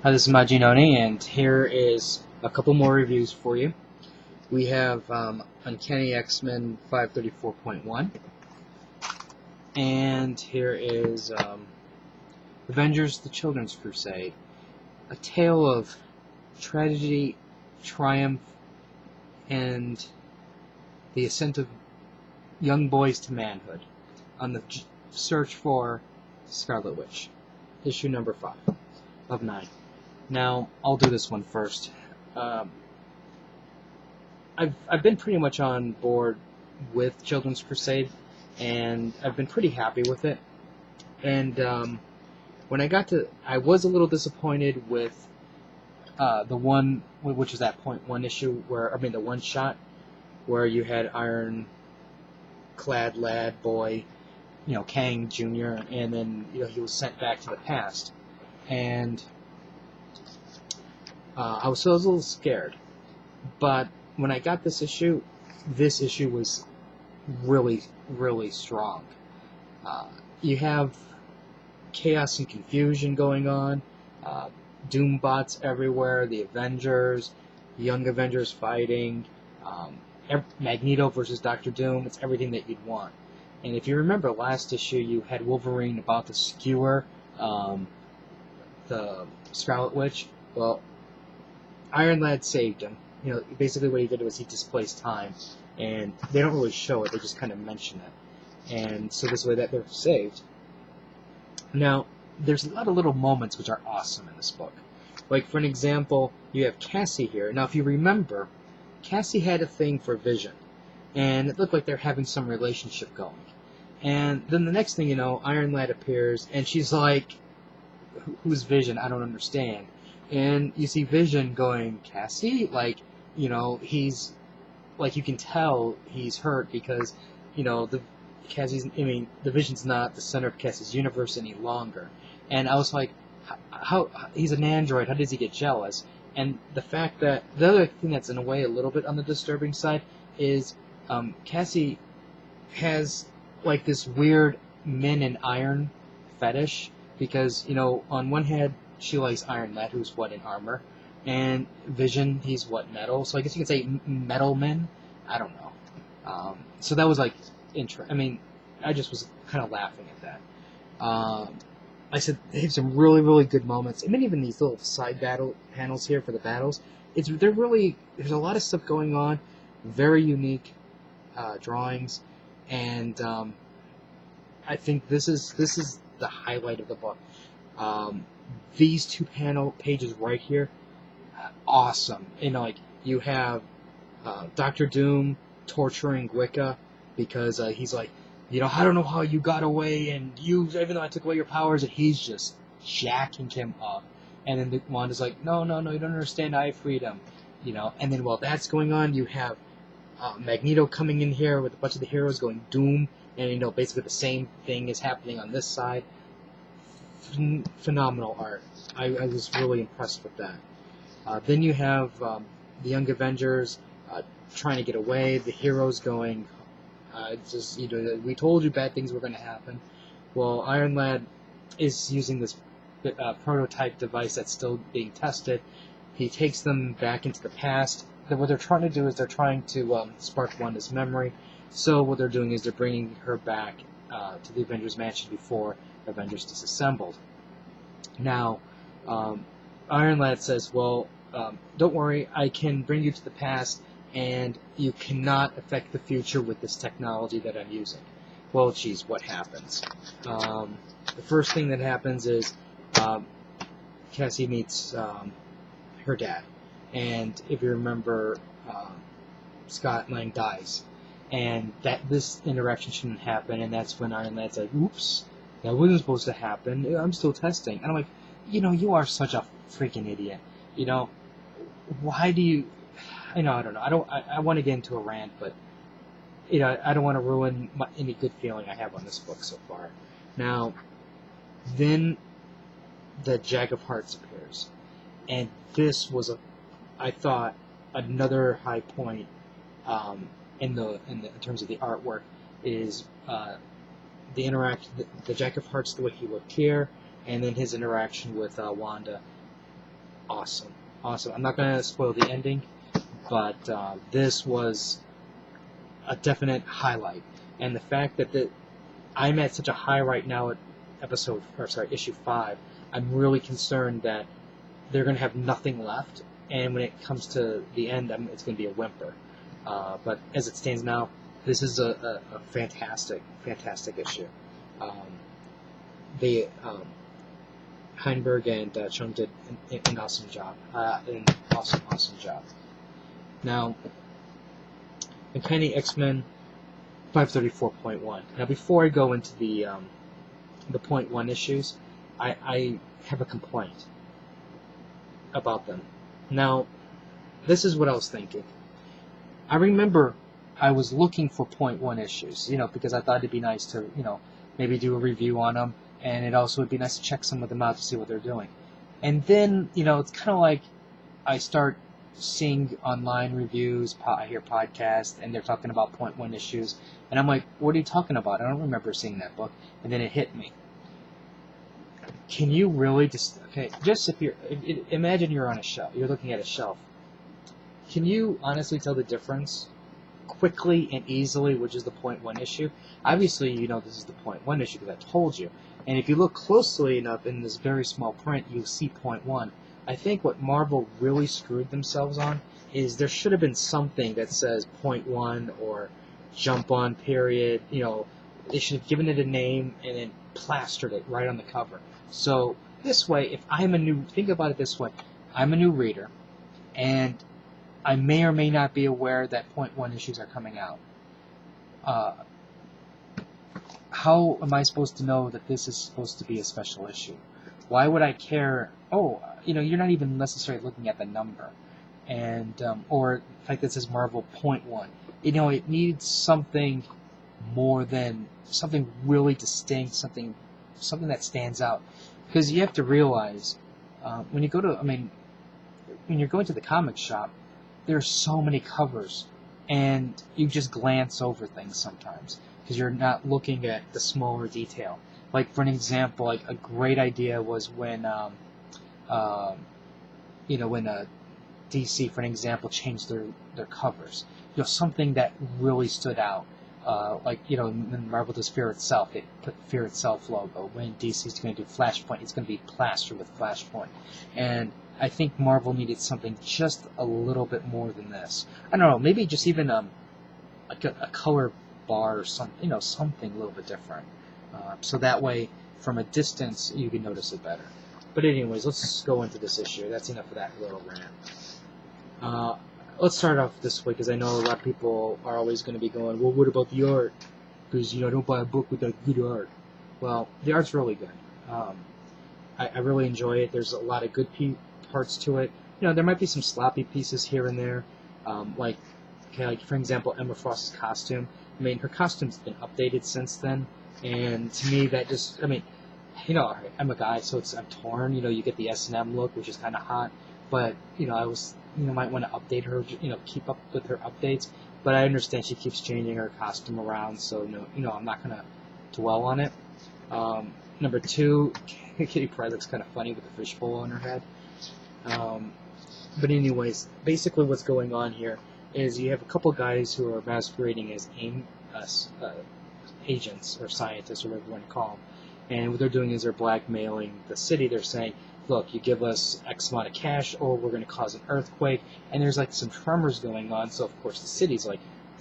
Hi, this is Majinoni, and here is a couple more reviews for you. We have Uncanny X-Men 534.1, and here is Avengers: The Children's Crusade, a tale of tragedy, triumph, and the ascent of young boys to manhood on the search for Scarlet Witch, issue number 5 of 9. Now, I'll do this one first. I've been pretty much on board with Children's Crusade, and I've been pretty happy with it. And when I was a little disappointed with the one, which is that .1 issue the one shot where you had iron-clad lad boy, Kang Jr., and then he was sent back to the past, and I was a little scared. But when I got this issue was really, really strong. You have chaos and confusion going on, Doom bots everywhere, the Avengers, Young Avengers fighting, Magneto versus Doctor Doom. It's everything that you'd want. And if you remember last issue, you had Wolverine about to skewer the Scarlet Witch. Well, Iron Lad saved him. Basically what he did was he displaced time, and they don't really show it, they just kind of mention it. And so this way that they're saved. Now, there's a lot of little moments which are awesome in this book. Like, for an example, you have Cassie here. Now, if you remember, Cassie had a thing for Vision, and it looked like they're having some relationship going. And then the next thing you know, Iron Lad appears, and she's like, who's Vision? I don't understand. And you see Vision going, Cassie? He's, you can tell he's hurt because, the Vision's not the center of Cassie's universe any longer. And I was like, how he's an android, how does he get jealous? And the fact that, the other thing that's in a way a little bit on the disturbing side is, Cassie has, this weird men in iron fetish, because, on one hand, she likes Iron Lad, who's in armor, and Vision, he's metal. So I guess you could say metal men. I don't know. So that was interesting. I just was kind of laughing at that. I said they have some really, really good moments. Even these little side battle panels here for the battles. There's a lot of stuff going on. Very unique drawings, and I think this is the highlight of the book. These two pages right here, awesome. You have Doctor Doom torturing Wicca because he's like, I don't know how you got away, and even though I took away your powers, and he's just jacking him up. And then Wanda's like, no, you don't understand, I freed him. And then while that's going on, you have Magneto coming in here with a bunch of the heroes going Doom, and basically the same thing is happening on this side. Phenomenal art. I was really impressed with that. Then you have the Young Avengers trying to get away, the heroes going, we told you bad things were going to happen. Well, Iron Lad is using this prototype device that's still being tested. He takes them back into the past. What they're trying to do is they're trying to spark Wanda's memory. So what they're doing is they're bringing her back to the Avengers Mansion before Avengers disassembled. Now, Iron Lad says, well, don't worry, I can bring you to the past, and you cannot affect the future with this technology that I'm using. Well, geez, what happens? The first thing that happens is Cassie meets her dad. And if you remember, Scott Lang dies. And that this interaction shouldn't happen, and that's when Iron Lad's like, oops, that wasn't supposed to happen. I'm still testing. And I'm like, you are such a freaking idiot. Why do you... I don't know. I want to get into a rant, but I don't want to ruin any good feeling I have on this book so far. Now, then the Jag of Hearts appears, and this was I thought another high point in terms of the artwork is the interaction, the Jack of Hearts, the way he looked here, and then his interaction with Wanda. awesome. Awesome. I'm not going to spoil the ending, but this was a definite highlight. And the fact that I'm at such a high right now at issue 5, I'm really concerned that they're going to have nothing left, and when it comes to the end, it's going to be a whimper. But as it stands now, this is a fantastic, fantastic issue. Heinberg and Chung did an awesome job. Awesome job. Now, Uncanny X-Men 534.1. Now, before I go into the point 1 issues, I have a complaint about them. Now, this is what I was thinking. I remember I was looking for point 1 issues, because I thought it'd be nice to, maybe do a review on them, and it also would be nice to check some of them out to see what they're doing. And then, it's kind of like I start seeing online reviews, I hear podcasts, and they're talking about point 1 issues, and I'm like, what are you talking about? I don't remember seeing that book. And then it hit me. Can you really imagine you're on a shelf, you're looking at a shelf. Can you honestly tell the difference quickly and easily which is the point 1 issue? Obviously, this is the point 1 issue because I told you. And if you look closely enough in this very small print, you'll see point 1. I think what Marvel really screwed themselves on is there should have been something that says point 1 or jump on period. They should have given it a name and then plastered it right on the cover. So this way, think about it this way, I'm a new reader, and I may or may not be aware that point 1 issues are coming out. How am I supposed to know that this is supposed to be a special issue? Why would I care? You're not even necessarily looking at the number, and or the fact that it says Marvel point 1. It needs something more than something really distinct, something that stands out. Because you have to realize when you're going to the comic shop, there's so many covers, and you just glance over things sometimes because you're not looking at the smaller detail. Like, for an example, like a great idea was when DC, for an example, changed their covers. Something that really stood out. When Marvel does Fear Itself, it put Fear Itself logo. When DC's going to do Flashpoint, it's going to be plastered with Flashpoint. And I think Marvel needed something just a little bit more than this. I don't know, maybe just even a color bar or something, something a little bit different. So that way, from a distance, you can notice it better. But anyways, let's go into this issue. That's enough of that little rant. Let's start off this way, because I know a lot of people are always going to be going, well, what about the art? Because, I don't buy a book without good art. Well, the art's really good. I really enjoy it. There's a lot of good parts to it. There might be some sloppy pieces here and there. Like, for example, Emma Frost's costume. Her costume's been updated since then. And to me, that just, I'm a guy, so I'm torn. You get the S&M look, which is kind of hot. But, might want to update her, keep up with her updates. But I understand she keeps changing her costume around, so, I'm not going to dwell on it. Number 2, Kitty Pryde looks kind of funny with the fishbowl on her head. But anyways, basically what's going on here is you have a couple guys who are masquerading as agents or scientists or whatever you want to call them. And what they're doing is they're blackmailing the city. They're saying, look, you give us X amount of cash or we're going to cause an earthquake. And there's like some tremors going on. So, of course, the city's like,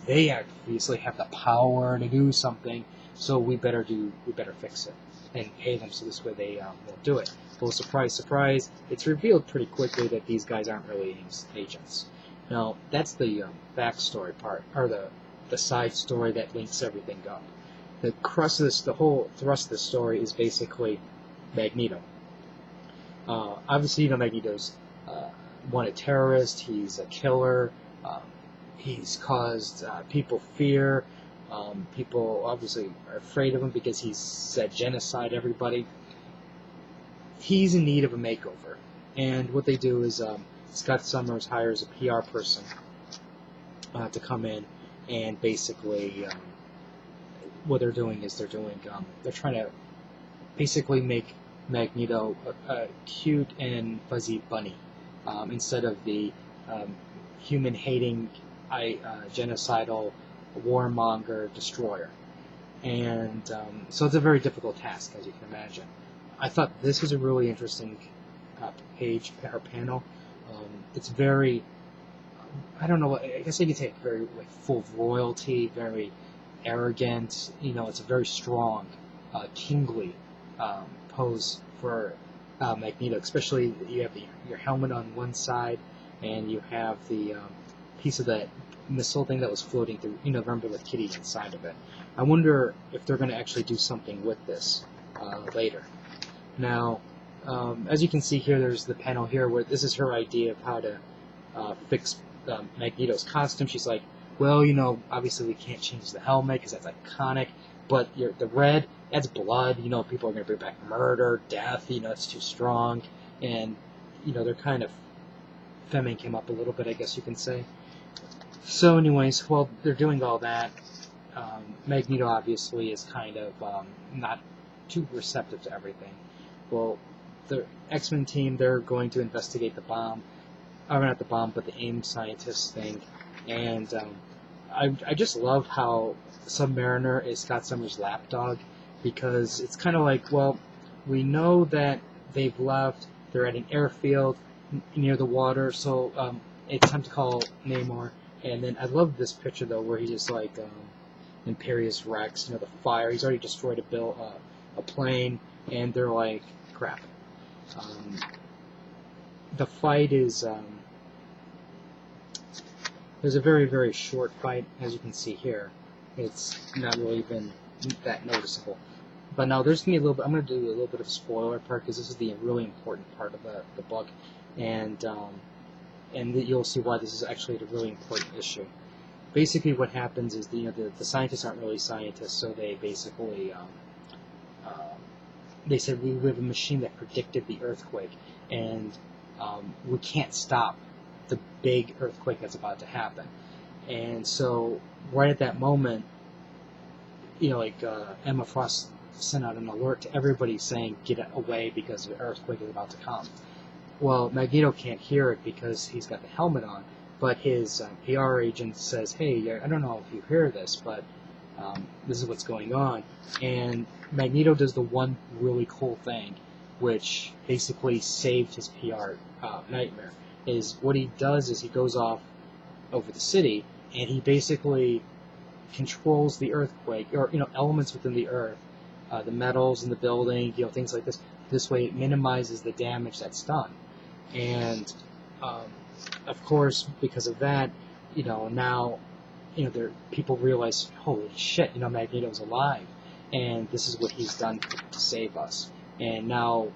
they obviously have the power to do something. So we better fix it and pay them so this way they won't do it. Well, surprise, surprise, it's revealed pretty quickly that these guys aren't really agents. Now, that's the backstory part, or the side story that links everything up. The whole thrust of the story is basically Magneto. Obviously, Magneto's a terrorist, he's a killer, he's caused people fear, people obviously are afraid of him because he's said genocide everybody. He's in need of a makeover, and what they do is Scott Summers hires a PR person to come in, and basically what they're doing is they're trying to basically make Magneto a cute and fuzzy bunny. instead of the human-hating, genocidal, warmonger destroyer. And so it's a very difficult task, as you can imagine. I thought this was a really interesting page or panel. It's very, I don't know, I guess you could say very full of royalty, very arrogant. It's a very strong, kingly pose for Magneto. Especially you have your helmet on one side, and you have the piece of that missile thing that was floating through. Remember the kitty inside of it. I wonder if they're going to actually do something with this later. Now, as you can see here, there's the panel here where this is her idea of how to fix Magneto's costume. She's like, well, obviously we can't change the helmet because that's iconic, but the red, that's blood. People are going to bring back murder, death. It's too strong, and they're kind of femming him up a little bit, I guess you can say. So, anyways, while they're doing all that, Magneto obviously is kind of not too receptive to everything. Well, the X-Men team, they're going to investigate the bomb. Or not the bomb, but the AIM scientist thing. And I just love how Submariner is Scott Summers' lapdog, because it's kind of like, well, we know that they've left, they're at an airfield near the water, so it's time to call Namor. And then I love this picture, though, where he's just like Imperious Rex, the fire, he's already destroyed a plane, and they're like, crap. The fight is, there's a very, very short fight, as you can see here. It's not really even that noticeable. But now there's going to be a little bit, I'm going to do a little bit of a spoiler part, because this is the really important part of the book, and you'll see why this is actually a really important issue. Basically what happens is the scientists aren't really scientists, so they basically, they said we have a machine that predicted the earthquake, and we can't stop the big earthquake that's about to happen. And so right at that moment, Emma Frost sent out an alert to everybody saying get away because the earthquake is about to come. Well, Magneto can't hear it because he's got the helmet on, but his PR agent says, hey, I don't know if you hear this, but this is what's going on. And Magneto does the one really cool thing, which basically saved his PR nightmare, is what he does is he goes off over the city, and he basically controls the earthquake, or elements within the earth, the metals in the building, things like this. This way it minimizes the damage that's done. And of course, because of that, now people realize, holy shit, Magneto's alive, and this is what he's done to save us. And now,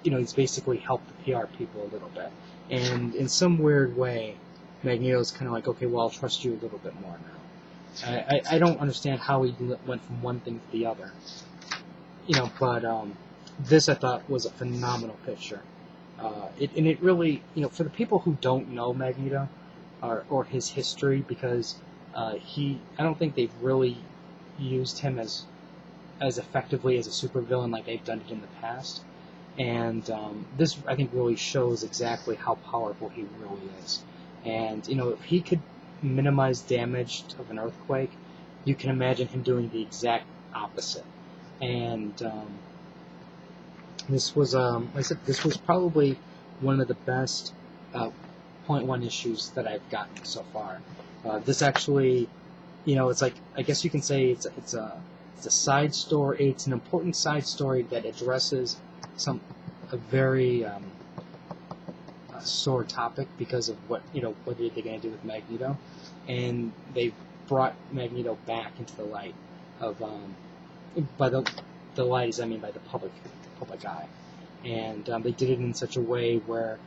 he's basically helped the PR people a little bit. And in some weird way, Magneto's kind of like, okay, well, I'll trust you a little bit more now. I don't understand how he went from one thing to the other. But this I thought was a phenomenal picture. It really, for the people who don't know Magneto or his history, because I don't think they've really used him as effectively as a supervillain like they've done it in the past. And this, I think, really shows exactly how powerful he really is. And, if he could minimize damage of an earthquake, you can imagine him doing the exact opposite. And this was, like I said, this was probably one of the best .1 issues that I've gotten so far. This actually, it's like, I guess you can say it's a side story. It's an important side story that addresses a very sore topic because of what are they going to do with Magneto, and they brought Magneto back into the light of by the light, I mean by the public eye, and they did it in such a way where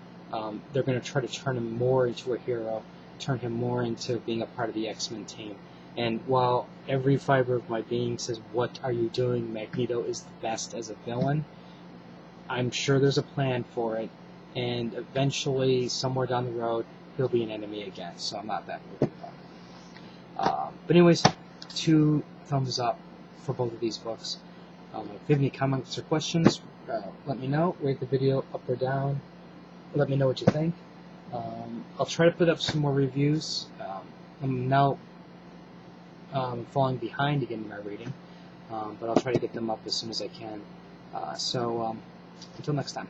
they're going to try to turn him more into a hero, turn him more into being a part of the X-Men team. And while every fiber of my being says, what are you doing? Magneto is the best as a villain, I'm sure there's a plan for it, and eventually, somewhere down the road, he'll be an enemy again, so I'm not that worried about it. But anyways, 2 thumbs up for both of these books. If you have any comments or questions, let me know. Rate the video up or down. let me know what you think. I'll try to put up some more reviews. I'm now falling behind again in my reading, but I'll try to get them up as soon as I can. So until next time.